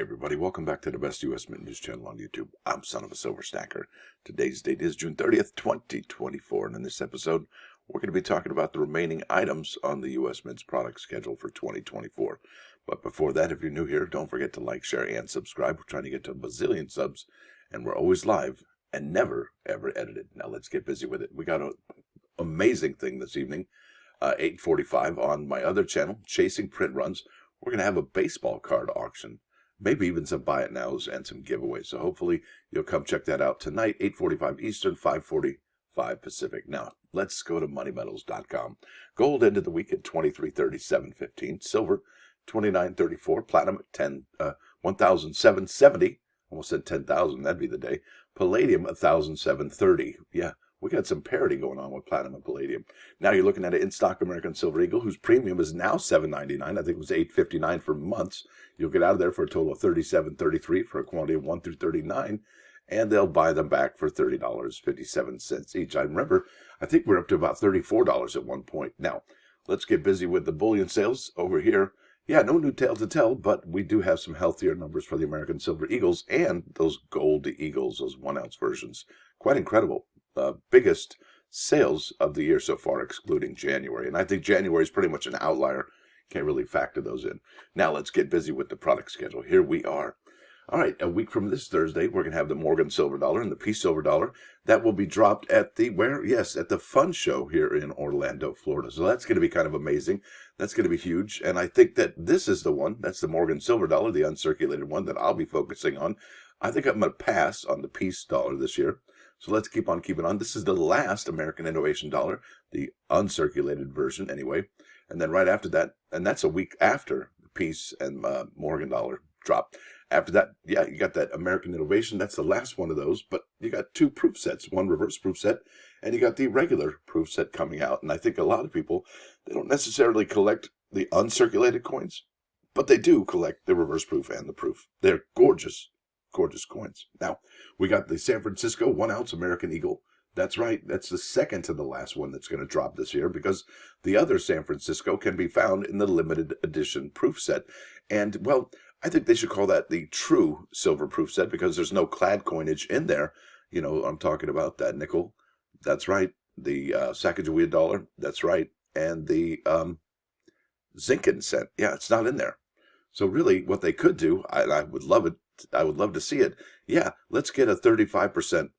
Hey everybody, welcome back to the best U.S. Mint News channel on YouTube. I'm Son of a Silver Stacker. Today's date is June 30th, 2024, and in this episode, we're going to be talking about the remaining items on the U.S. Mint's product schedule for 2024. But before that, if you're new here, don't forget to like, share, and subscribe. We're trying to get to a bazillion subs, and we're always live and never, ever edited. Now let's get busy with it. We got an amazing thing this evening, 8:45 on my other channel, Chasing Print Runs. We're going to have a baseball card auction. Maybe even some buy it nows and some giveaways. So hopefully you'll come check that out tonight, 8:45 Eastern, 5:45 Pacific. Now, let's go to moneymetals.com. Gold ended the week at 2337.15. Silver, 29.34. Platinum at 1,770. Almost said 10,000. That'd be the day. Palladium, 1,730. Yeah, we got some parity going on with platinum and palladium. Now you're looking at an in-stock American Silver Eagle, whose premium is now $7.99. I think it was $8.59 for months. You'll get out of there for a total of $37.33 for a quantity of 1 through 39, and they'll buy them back for $30.57 each. I remember, I think we're up to about $34 at one point. Now, let's get busy with the bullion sales over here. Yeah, no new tale to tell, but we do have some healthier numbers for the American Silver Eagles and those gold Eagles, those 1-ounce versions. Quite incredible. Biggest sales of the year so far, excluding January. And I think January is pretty much an outlier. Can't really factor those in. Now let's get busy with the product schedule. Here we are. All right, a week from this Thursday, we're going to have the Morgan Silver Dollar and the Peace Silver Dollar. That will be dropped at the, where? Yes, at the Fun Show here in Orlando, Florida. So that's going to be kind of amazing. That's going to be huge. And I think that this is the one, that's the Morgan Silver Dollar, the uncirculated one that I'll be focusing on. I think I'm going to pass on the Peace Dollar this year. So let's keep on keeping on. This is the last American Innovation Dollar, the uncirculated version anyway. And then right after that, and that's a week after the Peace and Morgan Dollar drop. After that, yeah, you got that American Innovation. That's the last one of those. But you got two proof sets, one reverse proof set, and you got the regular proof set coming out. And I think a lot of people, they don't necessarily collect the uncirculated coins, but they do collect the reverse proof and the proof. They're gorgeous. Gorgeous coins. Now, we got the San Francisco 1-ounce American Eagle. That's right. That's the second to the last one that's going to drop this year because the other San Francisco can be found in the limited edition proof set. And, well, I think they should call that the true silver proof set because there's no clad coinage in there. You know, I'm talking about that nickel. That's right. The Sacagawea dollar. That's right. And the Zinken cent. Yeah, it's not in there. So really what they could do, I would love it. I would love to see it. Yeah, let's get a 35%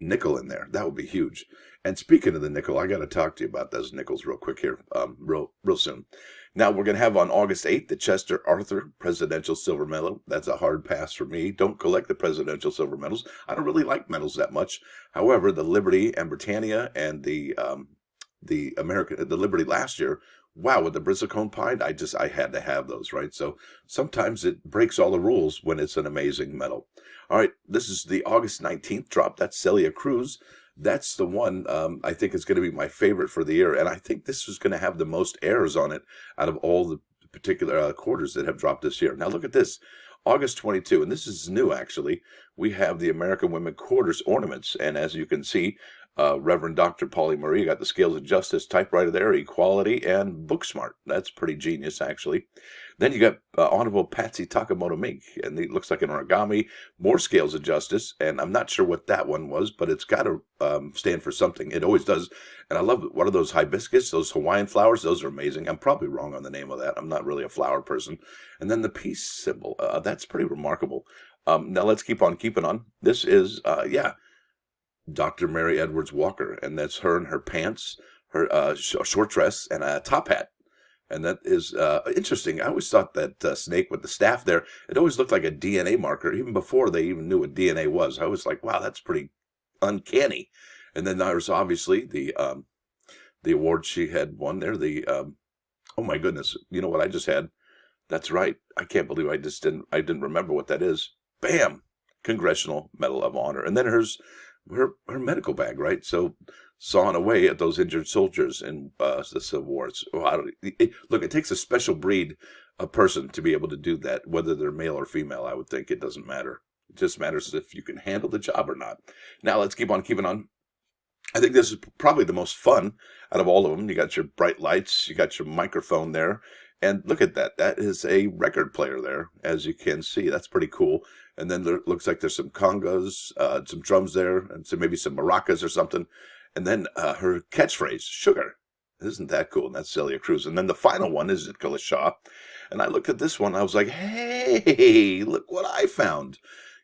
nickel in there. That would be huge. And speaking of the nickel, I got to talk to you about those nickels real quick here, real soon. Now, we're going to have on August 8th the Chester Arthur Presidential Silver Medal. That's a hard pass for me. Don't collect the presidential silver medals. I don't really like medals that much. However, the Liberty and Britannia and the Liberty last year, wow, with the bristlecone pine, I had to have those, right? So sometimes it breaks all the rules when it's an amazing medal. All right, this is the August 19th drop. That's Celia Cruz. That's the one I think is going to be my favorite for the year. And I think this is going to have the most errors on it out of all the particular quarters that have dropped this year. Now look at this. August 22, and this is new actually. We have the American Women Quarters ornaments. And as you can see, Reverend Dr. Paulie Marie got the Scales of Justice typewriter there, equality, and book smart. That's pretty genius, actually. Then you got Honorable Patsy Takamoto Mink, and it looks like an origami, more Scales of Justice, and I'm not sure what that one was, but it's got to stand for something. It always does. And I love what are those hibiscus, those Hawaiian flowers? Those are amazing. I'm probably wrong on the name of that. I'm not really a flower person. And then the peace symbol. That's pretty remarkable. Now let's keep on keeping on. This is, Dr. Mary Edwards Walker, and that's her in her pants, her short dress, and a top hat. And that is interesting. I always thought that snake with the staff there, it always looked like a DNA marker, even before they even knew what DNA was. I was like, wow, that's pretty uncanny. And then there's obviously the award she had won there. Oh my goodness, you know what I just had? That's right. I can't believe I didn't remember what that is. Bam! Congressional Medal of Honor. And then her medical bag, right? So sawing away at those injured soldiers in the Civil War. Look, it takes a special breed of person to be able to do that, whether they're male or female. I would think it doesn't matter. It just matters if you can handle the job or not. Now let's keep on keeping on. I think this is probably the most fun out of all of them. You got your bright lights, you got your microphone there, And look at that. That is a record player there, as you can see. That's pretty cool. And then there looks like there's some congas, some drums there, and so maybe some maracas or something. And then her catchphrase, sugar. Isn't that cool? And that's Celia Cruz. And then the final one is Zitkala-Sa. And I looked at this one. I was like, hey, look what I found.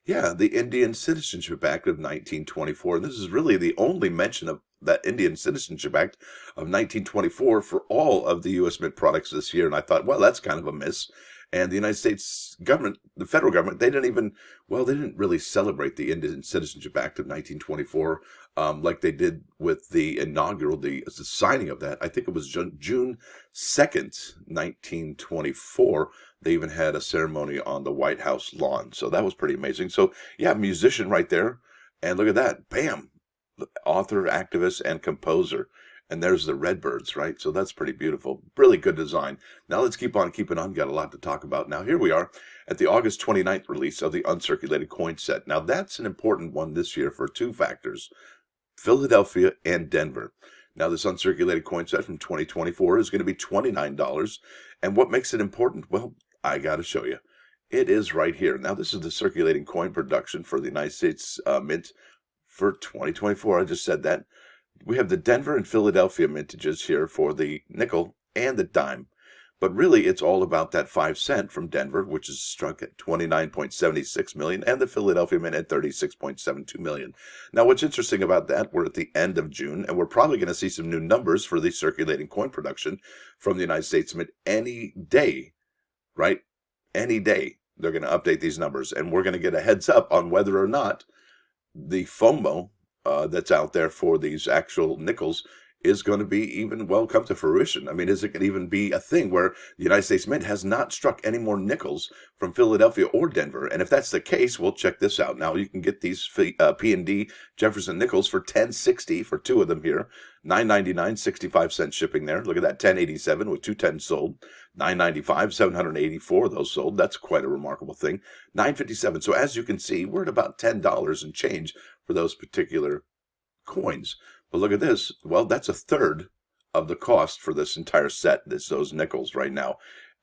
Yeah, the Indian Citizenship Act of 1924. And this is really the only mention of that Indian Citizenship Act of 1924 for all of the U.S. Mint products this year. And I thought, well, that's kind of a miss. And the United States government, the federal government, they didn't really celebrate the Indian Citizenship Act of 1924 like they did with the inaugural, the signing of that. I think it was June 2nd, 1924. They even had a ceremony on the White House lawn. So that was pretty amazing. So, yeah, musician right there. And look at that. Bam. Author, activist, and composer. And there's the Redbirds, right? So that's pretty beautiful. Really good design. Now let's keep on keeping on. Got a lot to talk about. Now here we are at the August 29th release of the Uncirculated Coin set. Now that's an important one this year for two factors. Philadelphia and Denver. Now this Uncirculated Coin set from 2024 is going to be $29. And what makes it important? Well, I got to show you. It is right here. Now this is the circulating coin production for the United States Mint for 2024. I just said that. We have the Denver and Philadelphia mintages here for the nickel and the dime. But really, it's all about that 5 cent from Denver, which is struck at 29.76 million, and the Philadelphia Mint at 36.72 million. Now, what's interesting about that, we're at the end of June, and we're probably going to see some new numbers for the circulating coin production from the United States Mint any day, right? Any day, they're going to update these numbers, and we're going to get a heads up on whether or not the FOMO that's out there for these actual nickels is going to be even, well, come to fruition. I mean, is it going to even be a thing where the United States Mint has not struck any more nickels from Philadelphia or Denver? And if that's the case, we'll check this out. Now, you can get these P&D Jefferson nickels for $10.60 for two of them here. $9.99, 65 cents shipping there. Look at that, $10.87 with 210 sold. $9.95, 784 of those sold. That's quite a remarkable thing. $9.57. So as you can see, we're at about $10 and change for those particular coins. But look at this. Well, that's a third of the cost for this entire set. Those nickels right now.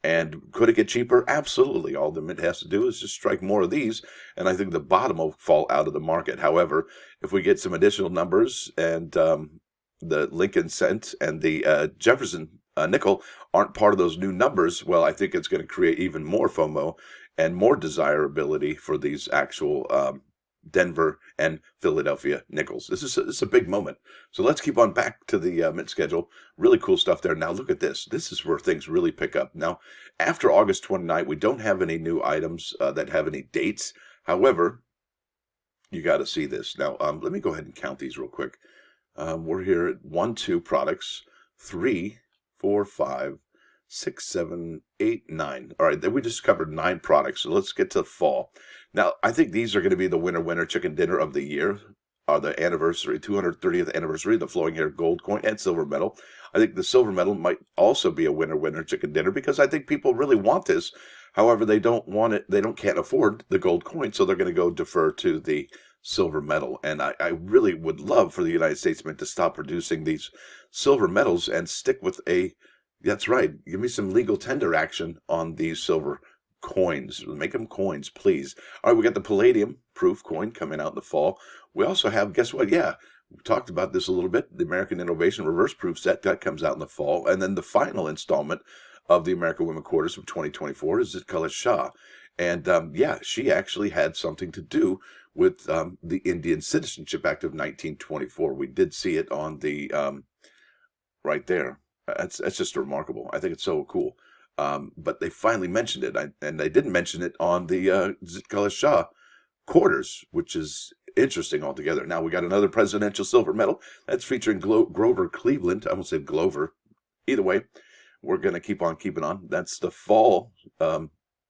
And could it get cheaper? Absolutely. All the Mint has to do is just strike more of these, and I think the bottom will fall out of the market. However, if we get some additional numbers and the Lincoln cent and the Jefferson nickel aren't part of those new numbers, well, I think it's going to create even more FOMO and more desirability for these actual Denver and Philadelphia nickels. This is a big moment. So let's keep on back to the Mint schedule. Really cool stuff there. Now look at this. This is where things really pick up. Now, after August 29th, we don't have any new items that have any dates. However, you got to see this. Now, let me go ahead and count these real quick. We're here at 1, 2 products, 3, 4, 5, 6, 7, 8, 9. All right, we just covered 9 products. So let's get to fall. Now, I think these are going to be the winner chicken dinner of the year. The anniversary, 230th anniversary, the flowing hair gold coin and silver medal. I think the silver medal might also be a winner chicken dinner because I think people really want this. However, they don't want it. Can't afford the gold coin, so they're going to go defer to the silver medal. And I really would love for the United States Mint to stop producing these silver medals and stick with that's right. Give me some legal tender action on these silver coins. Make them coins, please. All right, we got the palladium proof coin coming out in the fall. We also have, guess what? Yeah, we talked about this a little bit. The American Innovation Reverse Proof set that comes out in the fall. And then the final installment of the American Women Quarters of 2024 is Zitkala-Sa. And yeah, she actually had something to do with the Indian Citizenship Act of 1924. We did see it on the right there. That's just remarkable. I think it's so cool. But they finally mentioned it, and they didn't mention it on the Zitkala-Sa quarters, which is interesting altogether. Now we got another presidential silver medal that's featuring Grover Cleveland. I almost said Glover. Either way, we're going to keep on keeping on. That's the fall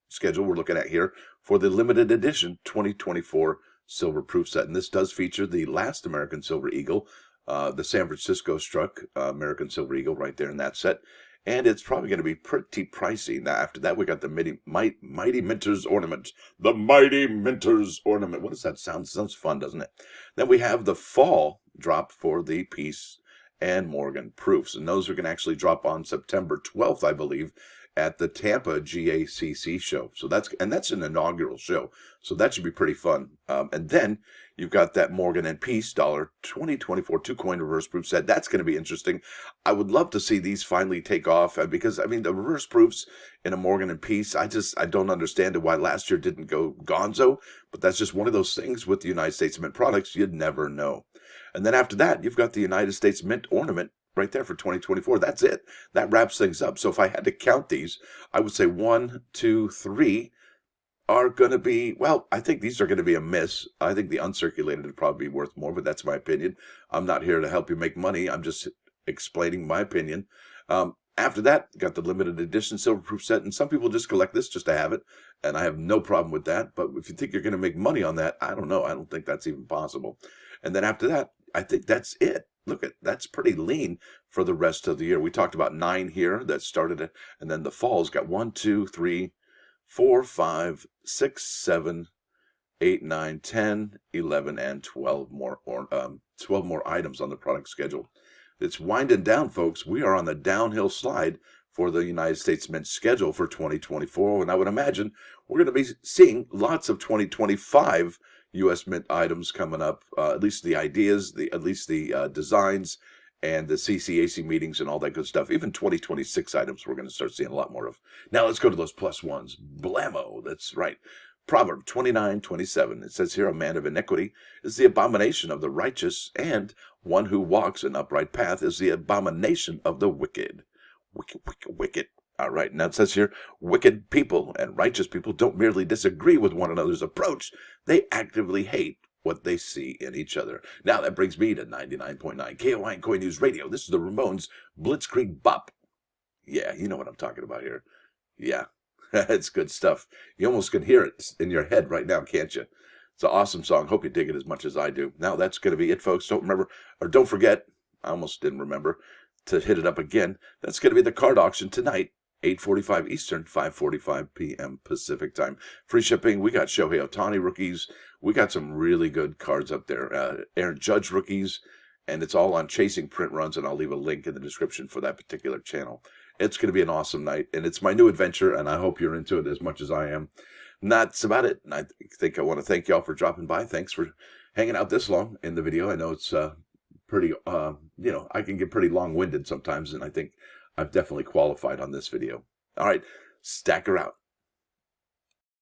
schedule we're looking at here for the limited edition 2024 silver proof set. And this does feature the last American Silver Eagle, the San Francisco struck American Silver Eagle right there in that set. And it's probably going to be pretty pricey. Now, after that, we got the Mighty Minter's Ornament. The Mighty Minter's Ornament. What does that sound? Sounds fun, doesn't it? Then we have the fall drop for the Peace and Morgan proofs. And those are going to actually drop on September 12th, I believe. at the Tampa GACC show. So that's an inaugural show. So that should be pretty fun. And then you've got that Morgan and Peace dollar 2024 2-coin reverse proof set. That's going to be interesting. I would love to see these finally take off because, I mean, the reverse proofs in a Morgan and Peace, I don't understand why last year didn't go gonzo, but that's just one of those things with the United States Mint products. You'd never know. And then after that, you've got the United States Mint Ornament right there for 2024. That's it. That wraps things up. So if I had to count these, I would say 1, 2, 3 are going to be, well, I think these are going to be a miss. I think the uncirculated would probably be worth more, but that's my opinion. I'm not here to help you make money. I'm just explaining my opinion. After that, got the limited edition silver proof set, and some people just collect this just to have it, and I have no problem with that. But if you think you're going to make money on that, I don't know. I don't think that's even possible. And then after that, I think that's it. Look at that's pretty lean for the rest of the year. We talked about 9 here that started it, and then the fall's got 1, 2, 3, 4, 5, 6, 7, 8, 9, 10, 11, and 12 more 12 more items on the product schedule. It's winding down, folks. We are on the downhill slide for the United States Mint schedule for 2024, and I would imagine we're going to be seeing lots of 2025 U.S. Mint items coming up, at least the ideas, at least the designs, and the CCAC meetings and all that good stuff. Even 2026 items we're going to start seeing a lot more of. Now let's go to those plus ones. Blammo, that's right. Proverb 29:27. It says here, a man of iniquity is the abomination of the righteous, and one who walks an upright path is the abomination of the wicked. Wicked, wicked, wicked. All right, now it says here, wicked people and righteous people don't merely disagree with one another's approach, they actively hate what they see in each other. Now that brings me to 99.9 KOI and Coin News Radio. This is the Ramones Blitzkrieg Bop. Yeah, you know what I'm talking about here. Yeah, it's good stuff. You almost can hear it in your head right now, can't you? It's an awesome song. Hope you dig it as much as I do. Now that's going to be it, folks. Don't forget, I almost didn't remember to hit it up again. That's going to be the card auction tonight. 8:45 Eastern, 5:45 p.m. Pacific time. Free shipping. We got Shohei Ohtani rookies. We got some really good cards up there. Aaron Judge rookies. And it's all on Chasing Print Runs, and I'll leave a link in the description for that particular channel. It's going to be an awesome night, and it's my new adventure, and I hope you're into it as much as I am. And that's about it. And I think I want to thank y'all for dropping by. Thanks for hanging out this long in the video. I know it's pretty, I can get pretty long-winded sometimes, and I think I've definitely qualified on this video. All right, stacker out.